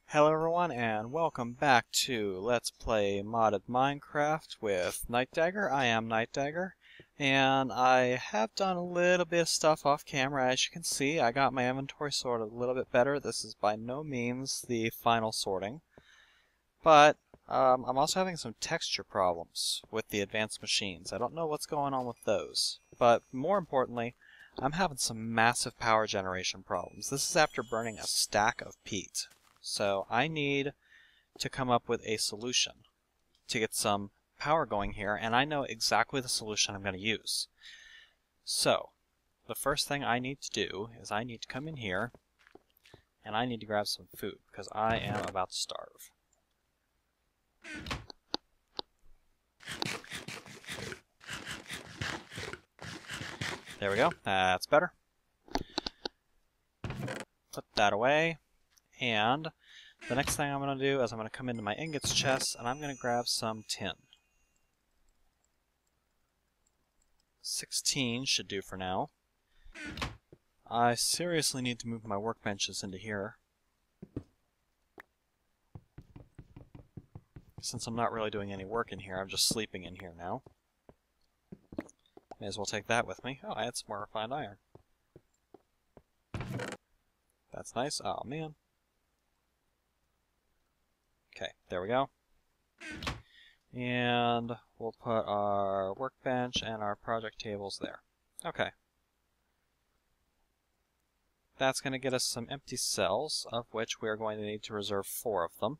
Hello everyone and welcome back to Let's Play Modded Minecraft with Nightdagger. I am Nightdagger, and I have done a little bit of stuff off camera. As you can see, I got my inventory sorted a little bit better. This is by no means the final sorting, but I'm also having some texture problems with the advanced machines. I don't know what's going on with those, but more importantly, I'm having some massive power generation problems. This is after burning a stack of peat. So I need to come up with a solution to get some power going here, and I know exactly the solution I'm going to use. So the first thing I need to do is I need to come in here and I need to grab some food because I am about to starve. There we go, that's better. Put that away. And the next thing I'm going to do is I'm going to come into my ingots chest and I'm going to grab some tin. 16 should do for now. I seriously need to move my workbenches into here, since I'm not really doing any work in here. I'm just sleeping in here now. May as well take that with me. Oh, I had some more refined iron. That's nice. Oh man. Okay, there we go. And we'll put our workbench and our project tables there. Okay. That's going to get us some empty cells, of which we're going to need to reserve 4 of them.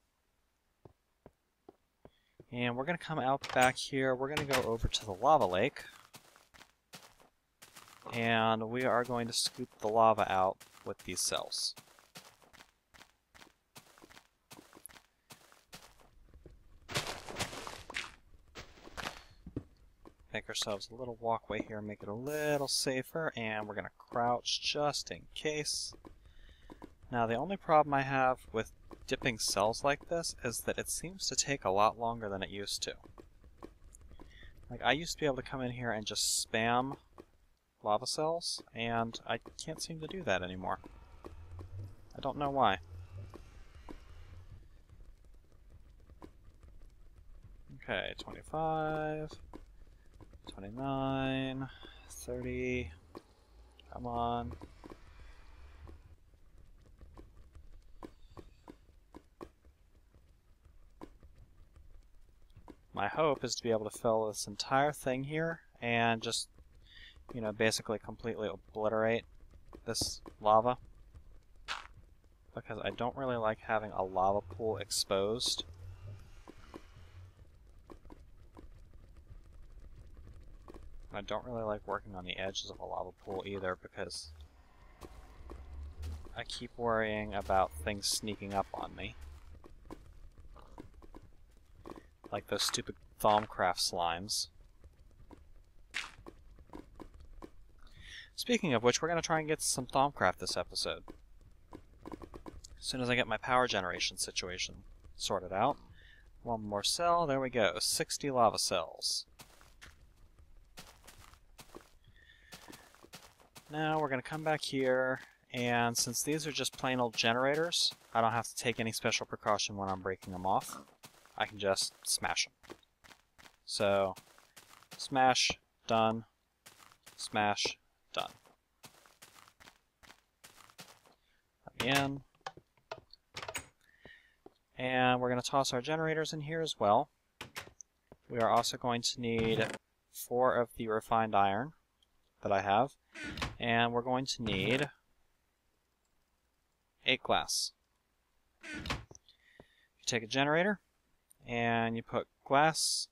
And we're going to come out back here. We're going to go over to the lava lake. And we are going to scoop the lava out with these cells. Make ourselves a little walkway here, make it a little safer, and we're going to crouch just in case. Now the only problem I have with dipping cells like this is that it seems to take a lot longer than it used to. Like, I used to be able to come in here and just spam lava cells, and I can't seem to do that anymore. I don't know why. Okay, 25... 29, 30, come on. My hope is to be able to fill this entire thing here and just, you know, basically completely obliterate this lava, because I don't really like having a lava pool exposed. I don't really like working on the edges of a lava pool either, because I keep worrying about things sneaking up on me. Like those stupid Thaumcraft slimes. Speaking of which, we're going to try and get some Thaumcraft this episode. As soon as I get my power generation situation sorted out. One more cell, there we go, 60 lava cells. Now we're going to come back here, and since these are just plain old generators, I don't have to take any special precaution when I'm breaking them off. I can just smash them. So, smash, done, smash, done. Again. And we're going to toss our generators in here as well. We are also going to need 4 of the refined iron that I have. And we're going to need 8 glass. You take a generator and you put glass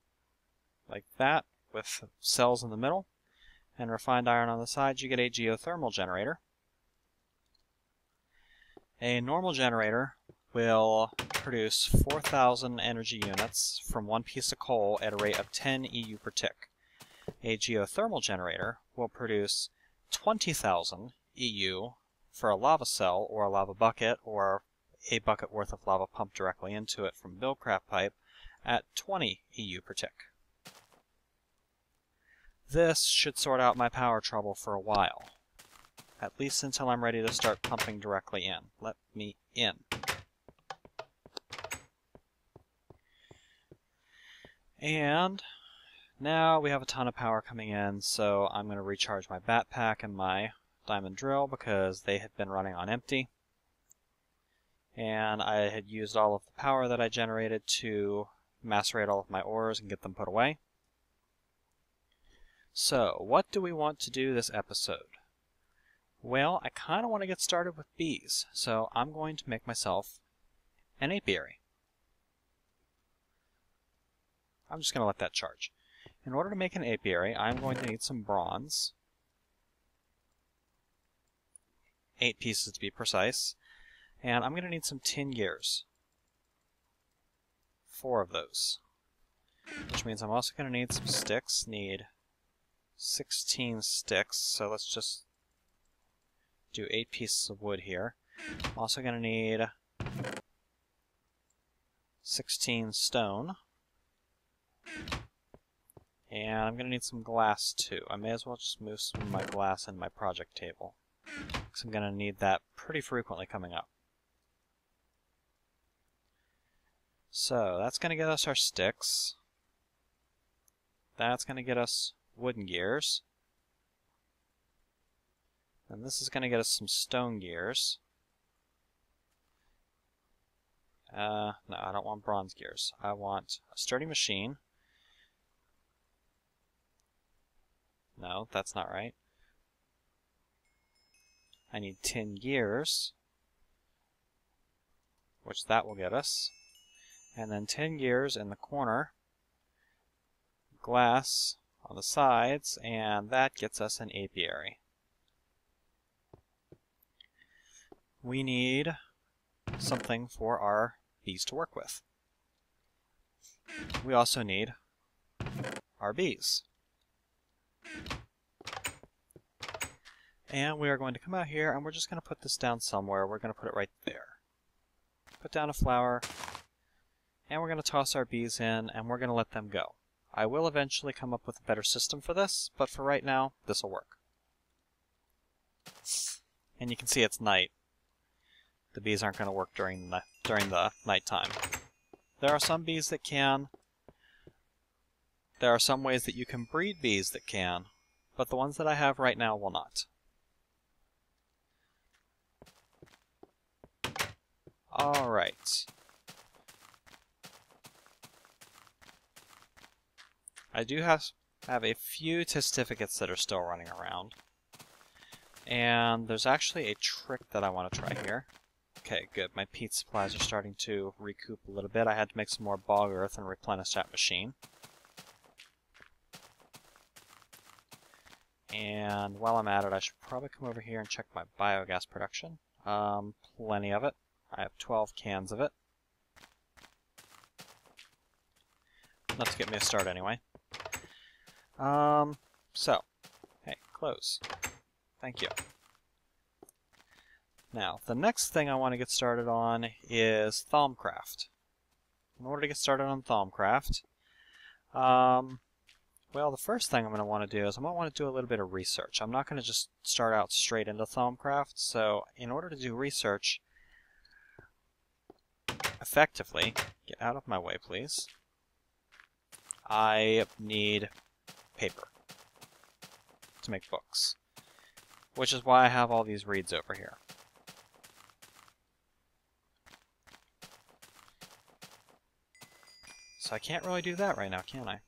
like that with cells in the middle and refined iron on the side, you get a geothermal generator. A normal generator will produce 4,000 energy units from 1 piece of coal at a rate of 10 EU per tick. A geothermal generator will produce 20,000 EU for a lava cell or a lava bucket or a bucket worth of lava pumped directly into it from Buildcraft pipe at 20 EU per tick. This should sort out my power trouble for a while. At least until I'm ready to start pumping directly in. Let me in. And now we have a ton of power coming in, so I'm going to recharge my backpack and my diamond drill because they had been running on empty. And I had used all of the power that I generated to macerate all of my ores and get them put away. So, what do we want to do this episode? Well, I kind of want to get started with bees, so I'm going to make myself an apiary. I'm just going to let that charge. In order to make an apiary, I'm going to need some bronze. 8 pieces to be precise. And I'm going to need some tin gears. 4 of those. Which means I'm also going to need some sticks. Need 16 sticks, so let's just do 8 pieces of wood here. I'm also going to need 16 stone. And I'm going to need some glass too. I may as well just move some of my glass in my project table, because I'm going to need that pretty frequently coming up. So that's going to get us our sticks. That's going to get us wooden gears. And this is going to get us some stone gears. No, I don't want bronze gears. I want a sturdy machine. No, that's not right. I need tin gears, which that will get us. And then tin gears in the corner, glass on the sides, and that gets us an apiary. We need something for our bees to work with. We also need our bees. And we are going to come out here and we're just going to put this down somewhere. We're going to put it right there. Put down a flower. And we're going to toss our bees in, and we're going to let them go. I will eventually come up with a better system for this, but for right now, this will work. And you can see it's night. The bees aren't going to work during the nighttime. There are some bees that can. There are some ways that you can breed bees that can, but the ones that I have right now will not. Alright. I do have a few certificates that are still running around. And there's actually a trick that I want to try here. Okay, good. My peat supplies are starting to recoup a little bit. I had to make some more bog earth and replenish that machine. And while I'm at it, I should probably come over here and check my biogas production. Plenty of it. I have 12 cans of it. Enough to get me a start anyway. Hey, close. Thank you. Now, the next thing I want to get started on is Thaumcraft. In order to get started on Thaumcraft, well, the first thing I'm going to want to do is I'm going to want to do a little bit of research. I'm not going to just start out straight into Thaumcraft, so in order to do research effectively, get out of my way, please, I need paper to make books, which is why I have all these reeds over here. So I can't really do that right now, can I?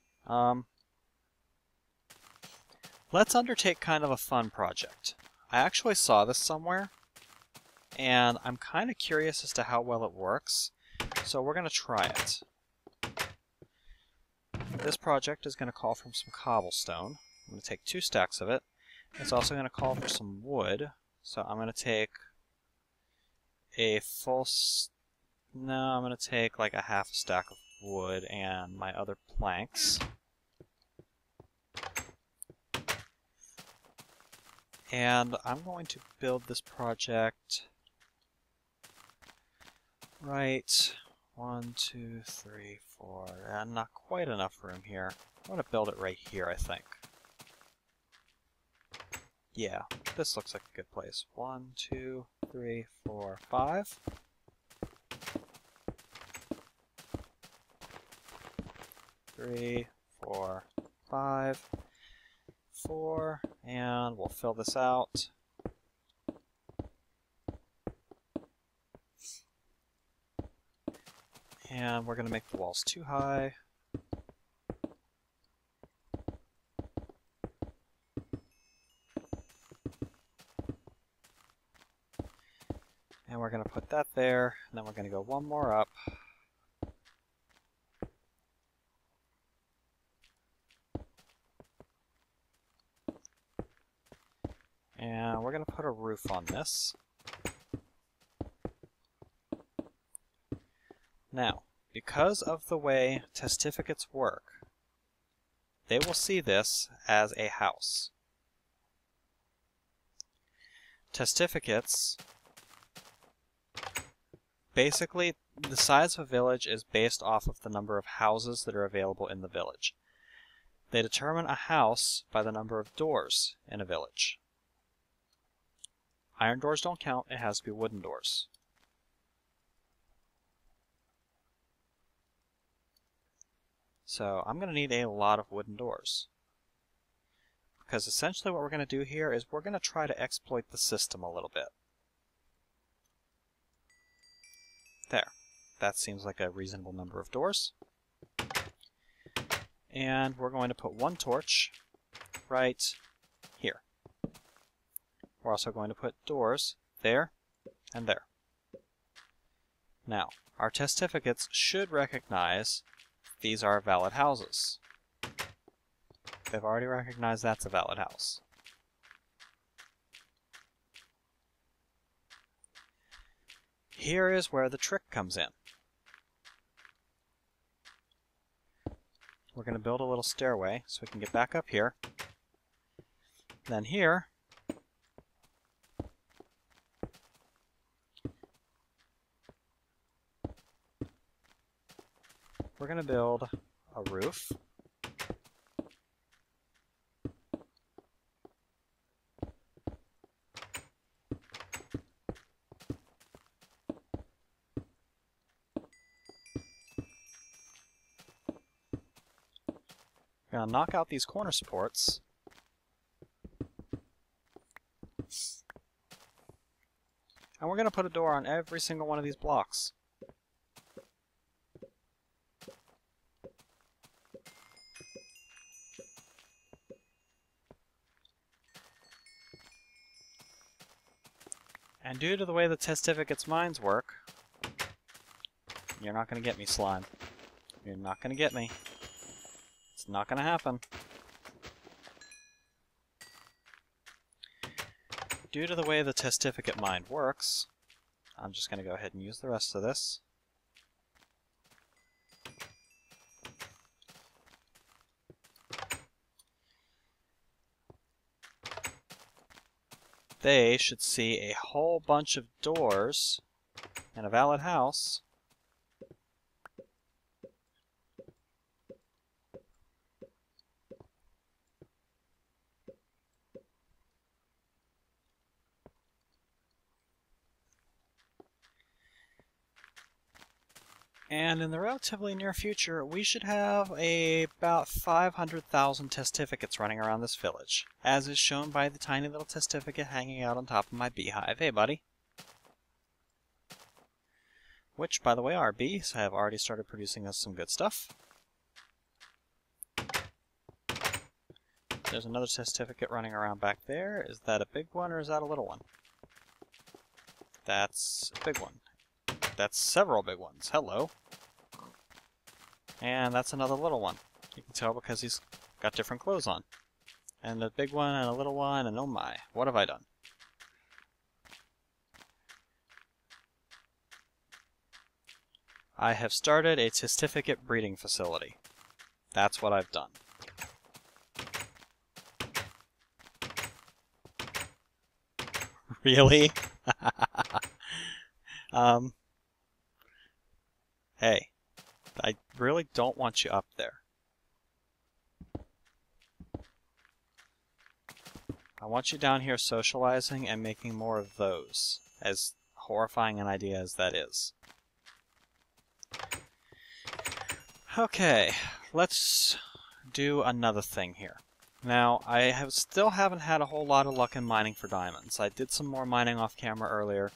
Let's undertake kind of a fun project. I actually saw this somewhere, and I'm kind of curious as to how well it works, so we're going to try it. This project is going to call for some cobblestone. I'm going to take 2 stacks of it. It's also going to call for some wood, so I'm going to take a full... No, I'm going to take like a half a stack of wood and my other planks. And I'm going to build this project right 1, 2, 3, 4, and not quite enough room here. I'm going to build it right here, I think. Yeah, this looks like a good place. 1, 2, 3, 4, 5. 3, 4, 5, 4, and we'll fill this out. And we're going to make the walls too high. And we're going to put that there, and then we're going to go one more up. And we're going to put a roof on this. Now, because of the way testificates work, they will see this as a house. Testificates, basically, the size of a village is based off of the number of houses that are available in the village. They determine a house by the number of doors in a village. Iron doors don't count, it has to be wooden doors. So I'm going to need a lot of wooden doors. Because essentially what we're going to do here is we're going to try to exploit the system a little bit. There. That seems like a reasonable number of doors. And we're going to put one torch right here. We're also going to put doors there and there. Now, our testificates should recognize these are valid houses. They've already recognized that's a valid house. Here is where the trick comes in. We're going to build a little stairway so we can get back up here. Then here, we're going to build a roof. We're going to knock out these corner supports. And we're going to put a door on every single one of these blocks. And due to the way the testificates' minds work, you're not going to get me, slime. You're not going to get me. It's not going to happen. Due to the way the testificate mind works, I'm just going to go ahead and use the rest of this. They should see a whole bunch of doors in a valid house. And in the relatively near future, we should have about 500,000 testificates running around this village, as is shown by the tiny little testificate hanging out on top of my beehive. Hey, buddy. Which, by the way, our bees have already started producing us some good stuff. There's another testificate running around back there. Is that a big one or is that a little one? That's a big one. That's several big ones. Hello. And that's another little one. You can tell because he's got different clothes on. And a big one and a little one, and oh my, what have I done? I have started a testificate breeding facility. That's what I've done. Really? Hey, I really don't want you up there. I want you down here socializing and making more of those, as horrifying an idea as that is. Okay, let's do another thing here. Now, I still haven't had a whole lot of luck in mining for diamonds. I did some more mining off camera earlier,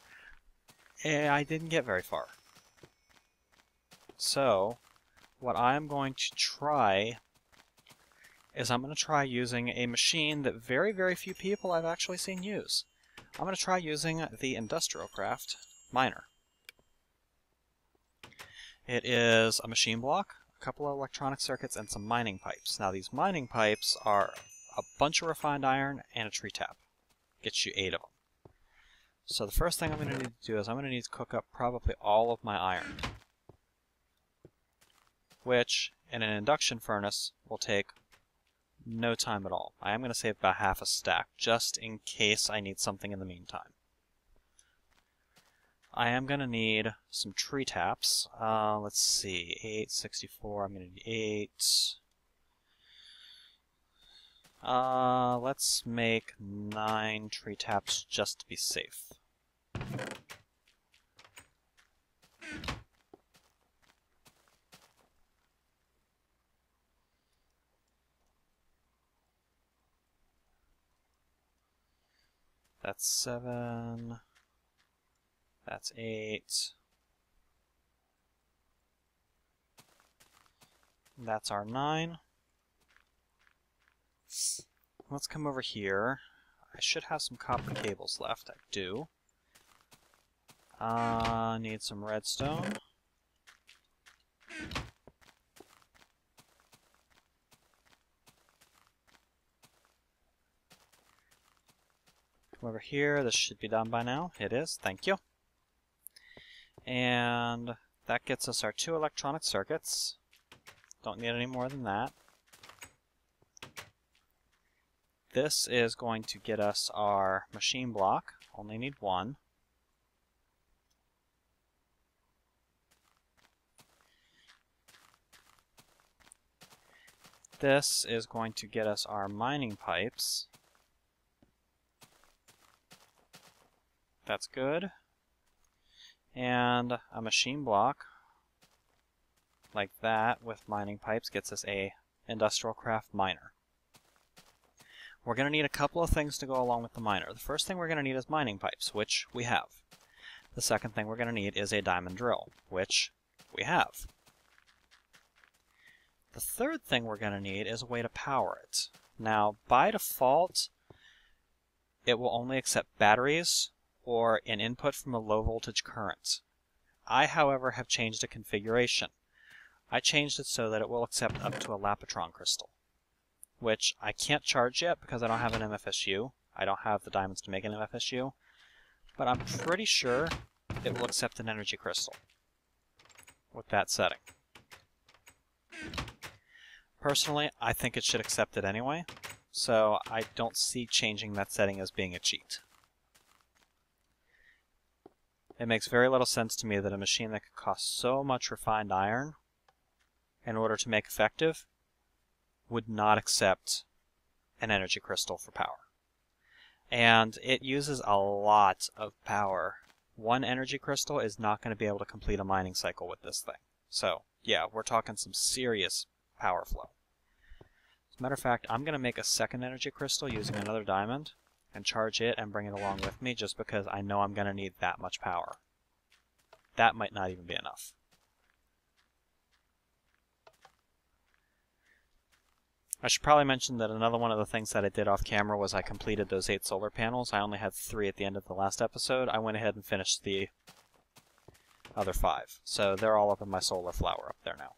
and I didn't get very far. So, what I'm going to try is I'm going to try using a machine that very, very few people I've actually seen use. I'm going to try using the Industrialcraft miner. It is a machine block, a couple of electronic circuits, and some mining pipes. Now these mining pipes are a bunch of refined iron and a tree tap. Gets you 8 of them. So the first thing I'm going to need to do is I'm going to need to cook up probably all of my iron, which in an induction furnace will take no time at all. I am going to save about half a stack just in case I need something in the meantime. I am going to need some tree taps. Let's see, 8, 64, I'm going to need 8. Let's make 9 tree taps just to be safe. That's 7. That's 8. That's our 9. Let's come over here. I should have some copper cables left. I do. Need some redstone. Come over here. This should be done by now. It is. Thank you. And that gets us our 2 electronic circuits. Don't need any more than that. This is going to get us our machine block. Only need 1. This is going to get us our mining pipes. That's good. And a machine block like that with mining pipes gets us a Industrialcraft miner. We're going to need a couple of things to go along with the miner. The first thing we're going to need is mining pipes, which we have. The second thing we're going to need is a diamond drill, which we have. The third thing we're going to need is a way to power it. Now, by default, it will only accept batteries or an input from a low voltage current. I, however, have changed the configuration. I changed it so that it will accept up to a lapotron crystal, which I can't charge yet because I don't have an MFSU. I don't have the diamonds to make an MFSU, but I'm pretty sure it will accept an energy crystal with that setting. Personally, I think it should accept it anyway, so I don't see changing that setting as being a cheat. It makes very little sense to me that a machine that could cost so much refined iron in order to make effective would not accept an energy crystal for power. And it uses a lot of power. 1 energy crystal is not going to be able to complete a mining cycle with this thing. So, yeah, we're talking some serious power flow. As a matter of fact, I'm going to make a second energy crystal using another diamond and charge it and bring it along with me just because I know I'm going to need that much power. That might not even be enough. I should probably mention that another one of the things that I did off camera was I completed those 8 solar panels. I only had 3 at the end of the last episode. I went ahead and finished the other 5. So they're all up in my solar flower up there now.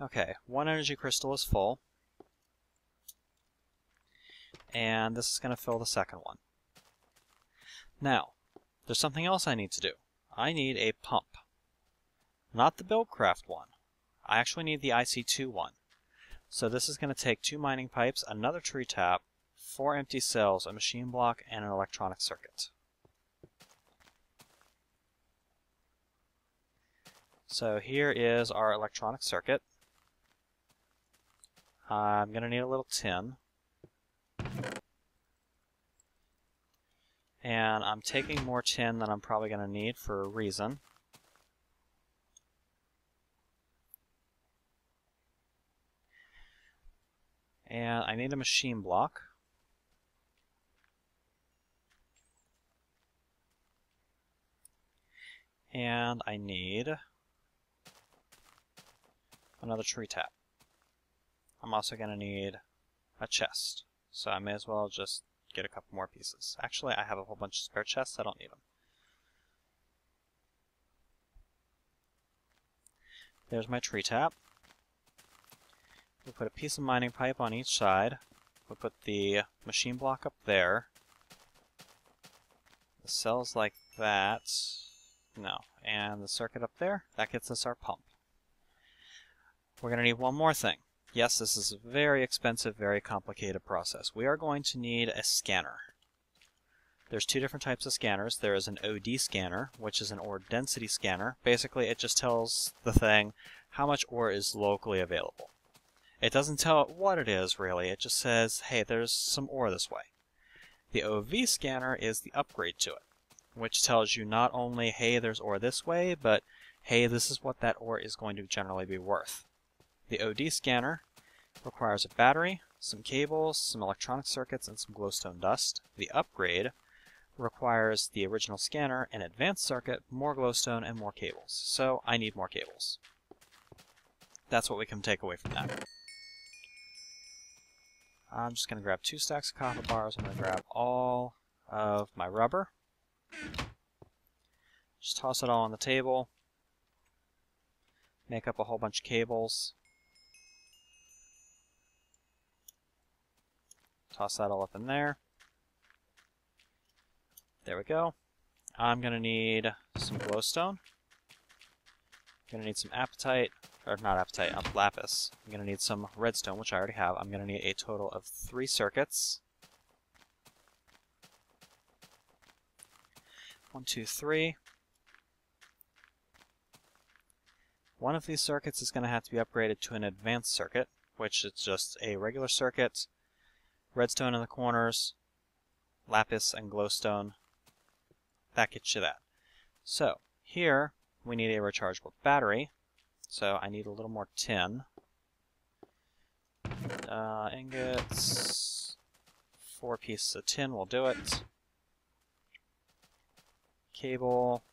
Okay, 1 energy crystal is full. And this is going to fill the second one. Now, there's something else I need to do. I need a pump. Not the Buildcraft one. I actually need the IC2 one. So this is going to take 2 mining pipes, another tree tap, 4 empty cells, a machine block, and an electronic circuit. So here is our electronic circuit. I'm going to need a little tin. And I'm taking more tin than I'm probably going to need for a reason. And I need a machine block. And I need another tree tap. I'm also going to need a chest, so I may as well just get a couple more pieces. Actually, I have a whole bunch of spare chests, I don't need them. There's my tree tap. We'll put a piece of mining pipe on each side. We'll put the machine block up there. The cells like that. No. And the circuit up there, that gets us our pump. We're going to need one more thing. Yes, this is a very expensive, very complicated process. We are going to need a scanner. There's two different types of scanners. There is an OD scanner, which is an ore density scanner. Basically, it just tells the thing how much ore is locally available. It doesn't tell it what it is, really. It just says, hey, there's some ore this way. The OV scanner is the upgrade to it, which tells you not only, hey, there's ore this way, but, hey, this is what that ore is going to generally be worth. The OD scanner requires a battery, some cables, some electronic circuits, and some glowstone dust. The upgrade requires the original scanner, an advanced circuit, more glowstone, and more cables. So I need more cables. That's what we can take away from that. I'm just going to grab 2 stacks of copper bars. I'm going to grab all of my rubber. Just toss it all on the table. Make up a whole bunch of cables. Toss that all up in there. There we go. I'm going to need some glowstone. I'm going to need some apatite, or not apatite, lapis. I'm going to need some redstone, which I already have. I'm going to need a total of 3 circuits. 1, 2, 3. One of these circuits is going to have to be upgraded to an advanced circuit, which is just a regular circuit, redstone in the corners, lapis and glowstone. That gets you that. So, here we need a rechargeable battery. So I need a little more tin. Ingots. 4 pieces of tin will do it. Cable.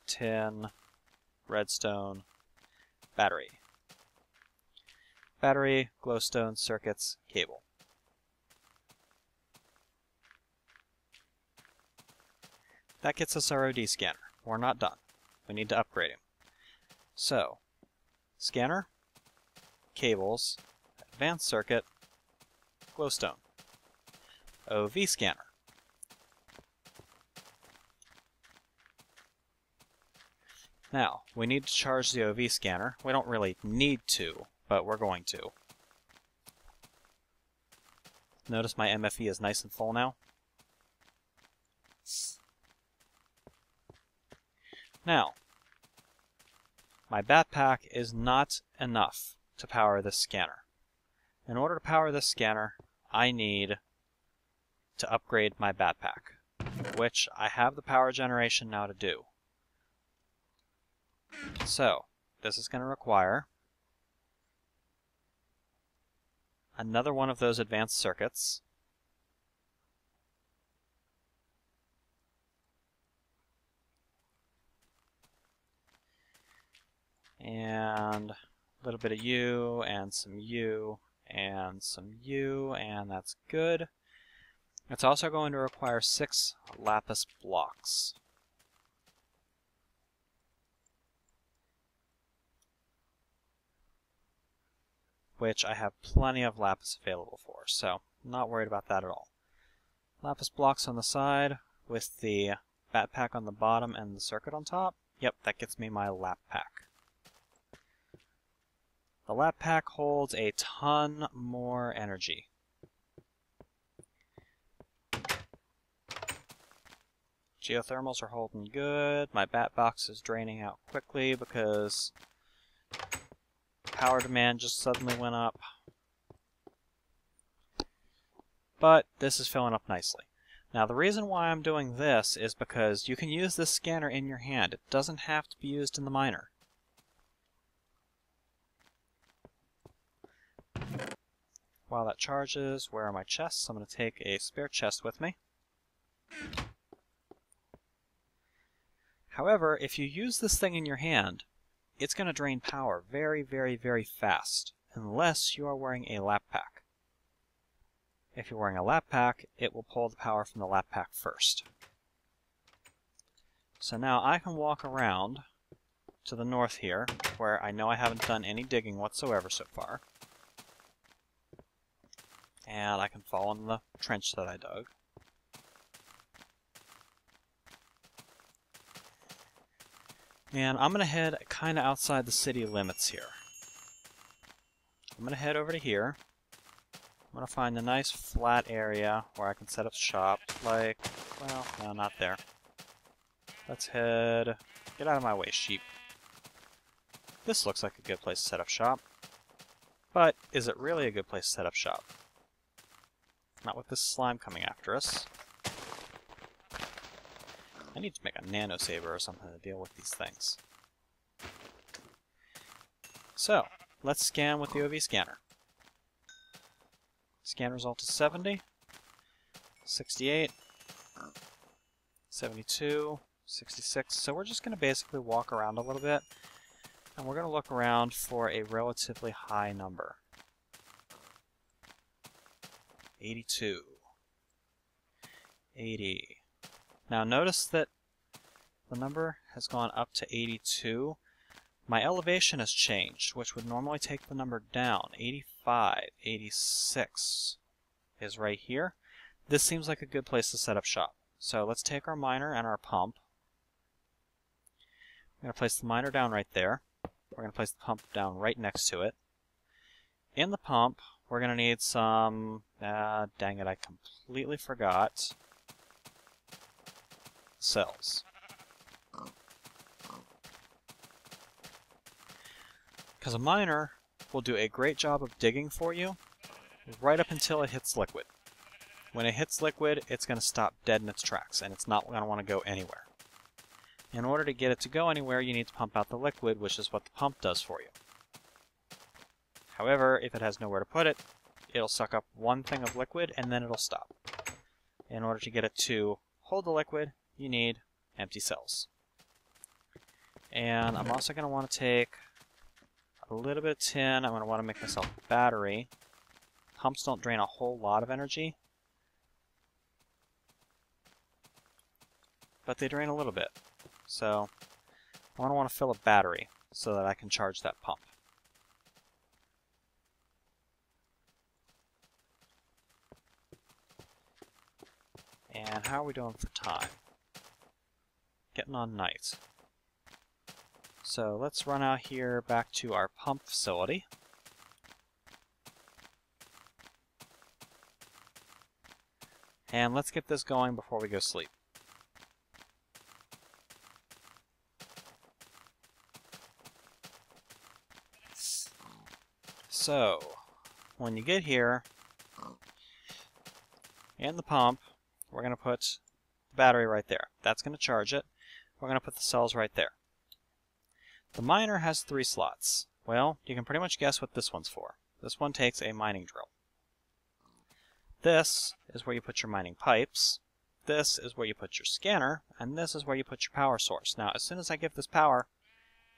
Tin. Redstone. Battery. Battery, glowstone, circuits, cable. That gets us our OD scanner. We're not done. We need to upgrade him. So, scanner, cables, advanced circuit, glowstone. OV scanner. Now, we need to charge the OV scanner. We don't really need to, but we're going to. Notice my MFE is nice and full now. Now, my backpack is not enough to power this scanner. In order to power this scanner, I need to upgrade my backpack, which I have the power generation now to do. So, this is going to require another one of those advanced circuits. And a little bit of U, and some U, and some U, and that's good. It's also going to require 6 lapis blocks. Which I have plenty of lapis available for, so I'm not worried about that at all. Lapis blocks on the side with the backpack on the bottom and the circuit on top. Yep, that gets me my lap pack. The lap pack holds a ton more energy. Geothermals are holding good. My bat box is draining out quickly because power demand just suddenly went up. But this is filling up nicely. Now the reason why I'm doing this is because you can use this scanner in your hand. It doesn't have to be used in the miner. while that charges, where are my chests? I'm going to take a spare chest with me. However, if you use this thing in your hand, it's going to drain power very, very, very fast, unless you are wearing a lap pack. If you're wearing a lap pack, it will pull the power from the lap pack first. So now I can walk around to the north here, where I know I haven't done any digging whatsoever so far. And I can fall in the trench that I dug. And I'm going to head kind of outside the city limits here. I'm going to head over to here. I'm going to find a nice flat area where I can set up shop, like, well, no, not there. Let's head... Get out of my way, sheep. This looks like a good place to set up shop. But, is it really a good place to set up shop? Not with this slime coming after us. I need to make a nano saber or something to deal with these things. So, let's scan with the OV scanner. Scan result is 70, 68, 72, 66. So we're just going to basically walk around a little bit, and we're going to look around for a relatively high number. 82, 80. Now notice that the number has gone up to 82. My elevation has changed, which would normally take the number down. 85, 86 is right here. This seems like a good place to set up shop. So let's take our miner and our pump. We're going to place the miner down right there. We're going to place the pump down right next to it. In the pump, we're going to need some... dang it, I completely forgot. Cells. Because a miner will do a great job of digging for you right up until it hits liquid. When it hits liquid, it's going to stop dead in its tracks, and it's not going to want to go anywhere. In order to get it to go anywhere, you need to pump out the liquid, which is what the pump does for you. However, if it has nowhere to put it, it'll suck up one thing of liquid, and then it'll stop. In order to get it to hold the liquid, you need empty cells. And I'm also going to want to take a little bit of tin. I'm going to want to make myself a battery. Pumps don't drain a whole lot of energy, but they drain a little bit. So I want to fill a battery so that I can charge that pump. And how are we doing for time? Getting on night. So let's run out here back to our pump facility. And let's get this going before we go sleep. So, when you get here, in the pump, we're going to put the battery right there. That's going to charge it. We're going to put the cells right there. The miner has 3 slots. Well, you can pretty much guess what this one's for. This one takes a mining drill. This is where you put your mining pipes. This is where you put your scanner. And this is where you put your power source. Now, as soon as I give this power,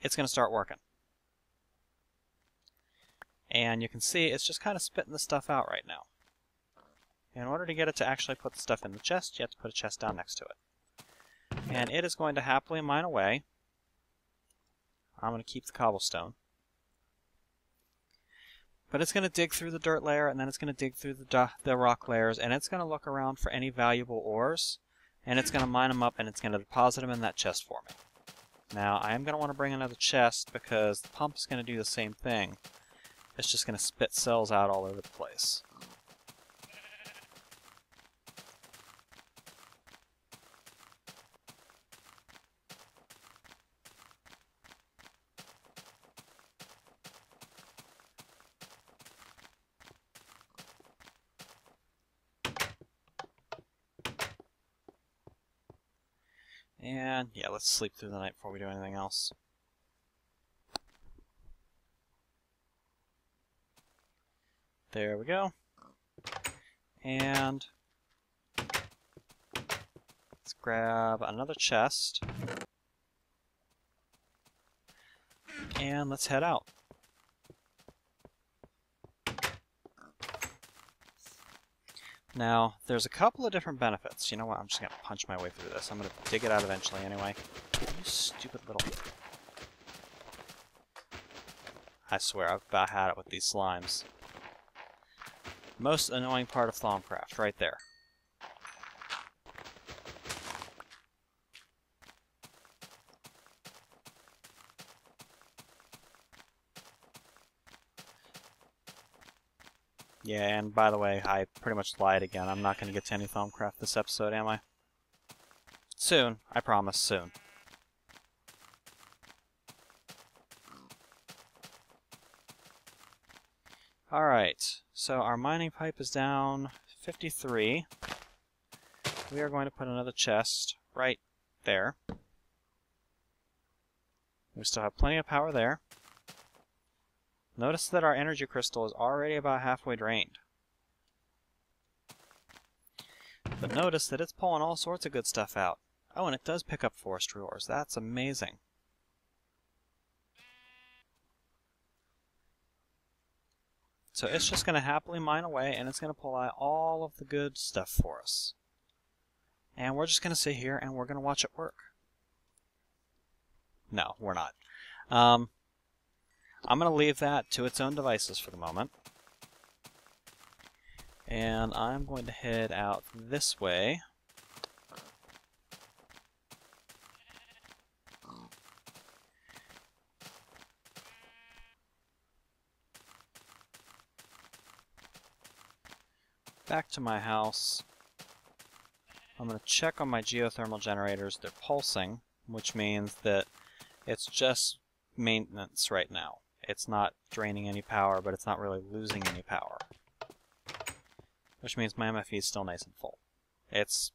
it's going to start working. And you can see it's just kind of spitting the stuff out right now. In order to get it to actually put the stuff in the chest, you have to put a chest down next to it. And it is going to happily mine away. I'm going to keep the cobblestone. But it's going to dig through the dirt layer, and then it's going to dig through the rock layers, and it's going to look around for any valuable ores, and it's going to mine them up, and it's going to deposit them in that chest for me. Now, I am going to want to bring another chest, because the pump is going to do the same thing. It's just going to spit cells out all over the place. And yeah, let's sleep through the night before we do anything else. There we go. And let's grab another chest. And let's head out. Now, there's a couple of different benefits. You know what? I'm just going to punch my way through this. I'm going to dig it out eventually anyway. You stupid little... I swear, I've about had it with these slimes. Most annoying part of Thaumcraft, right there. Yeah, and by the way, I pretty much lied again. I'm not going to get to any Thaumcraft this episode, am I? Soon. I promise, soon. Alright, so our mining pipe is down 53. We are going to put another chest right there. We still have plenty of power there. Notice that our energy crystal is already about halfway drained. But notice that it's pulling all sorts of good stuff out. Oh, and it does pick up forestry ores. That's amazing. So it's just going to happily mine away, and it's going to pull out all of the good stuff for us. And we're just going to sit here and we're going to watch it work. No, we're not. I'm going to leave that to its own devices for the moment. And I'm going to head out this way. Back to my house. I'm going to check on my geothermal generators. They're pulsing, which means that it's just maintenance right now. It's not draining any power, but it's not really losing any power. Which means my MFE is still nice and full. It's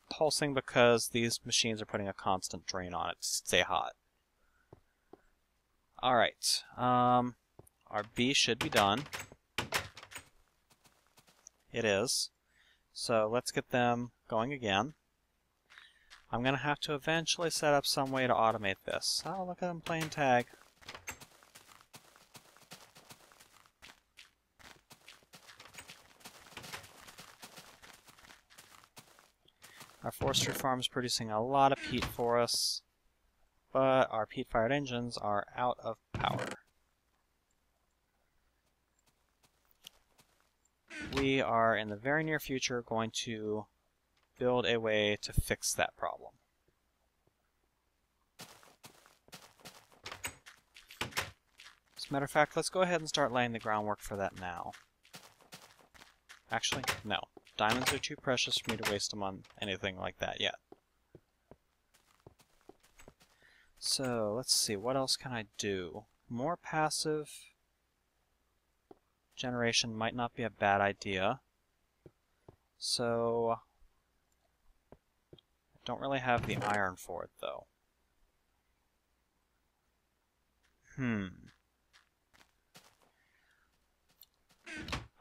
pulsing because these machines are putting a constant drain on it to stay hot. Alright, our B should be done. It is. So let's get them going again. I'm going to have to eventually set up some way to automate this. Oh, look at them playing tag. Our forestry farm is producing a lot of peat for us, but our peat-fired engines are out of power. We are, in the very near future, going to build a way to fix that problem. As a matter of fact, let's go ahead and start laying the groundwork for that now. Actually, no. Diamonds are too precious for me to waste them on anything like that yet. So, let's see, what else can I do? More passive generation might not be a bad idea. So, I don't really have the iron for it, though.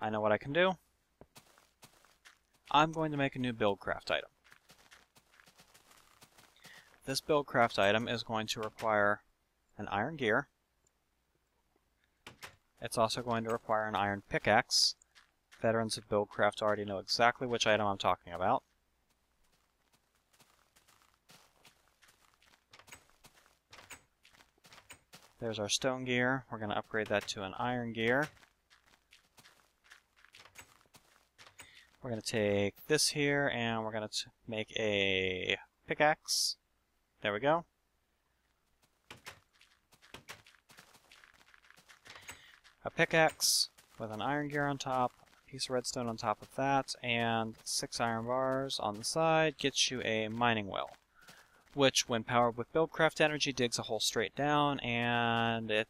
I know what I can do. I'm going to make a new buildcraft item. This buildcraft item is going to require an iron gear. It's also going to require an iron pickaxe. Veterans of buildcraft already know exactly which item I'm talking about. There's our stone gear. We're going to upgrade that to an iron gear. We're going to take this here and we're going to make a pickaxe. There we go. A pickaxe with an iron gear on top, a piece of redstone on top of that, and 6 iron bars on the side gets you a mining well, which when powered with buildcraft energy digs a hole straight down, and it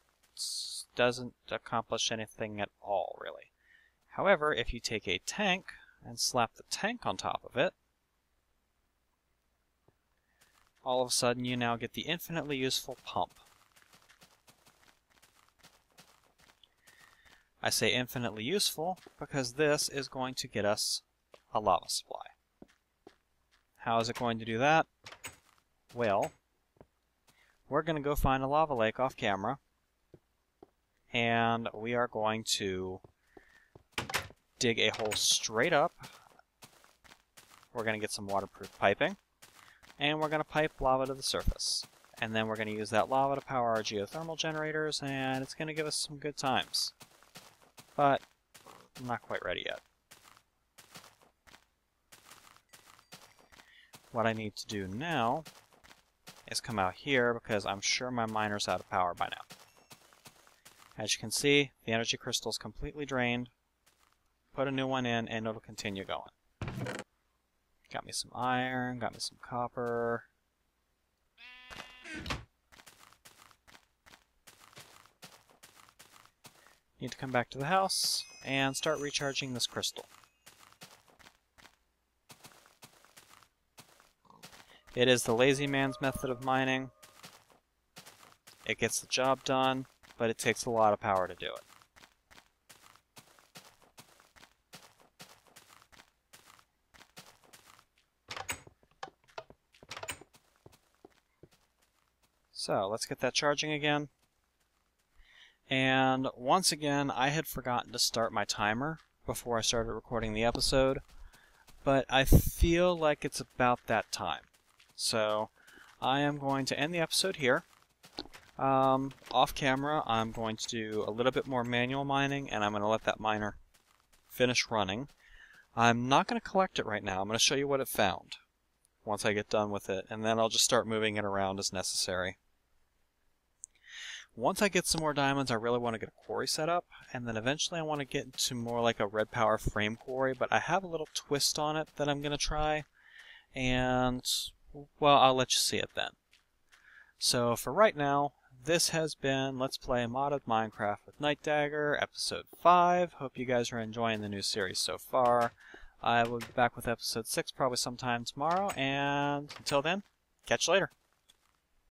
doesn't accomplish anything at all, really. However, if you take a tank and slap the tank on top of it, all of a sudden you now get the infinitely useful pump. I say infinitely useful because this is going to get us a lava supply. How is it going to do that? Well, we're going to go find a lava lake off camera, and we are going to dig a hole straight up. We're going to get some waterproof piping, and we're going to pipe lava to the surface. And then we're going to use that lava to power our geothermal generators, and it's going to give us some good times. But I'm not quite ready yet. What I need to do now is come out here because I'm sure my miner's out of power by now. As you can see, the energy crystal is completely drained. Put a new one in and it'll continue going. Got me some iron, got me some copper. Need to come back to the house and start recharging this crystal. It is the lazy man's method of mining. It gets the job done, but it takes a lot of power to do it. So let's get that charging again. And once again, I had forgotten to start my timer before I started recording the episode, but I feel like it's about that time. So I am going to end the episode here. Off camera, I'm going to do a little bit more manual mining, and I'm going to let that miner finish running. I'm not going to collect it right now. I'm going to show you what it found once I get done with it, and then I'll just start moving it around as necessary. Once I get some more diamonds, I really want to get a quarry set up, and then eventually I want to get into more like a red power frame quarry, but I have a little twist on it that I'm going to try, and, well, I'll let you see it then. So for right now, this has been Let's Play Modded Minecraft with Nightdagger, Episode 5. Hope you guys are enjoying the new series so far. I will be back with Episode 6 probably sometime tomorrow, and until then, catch you later.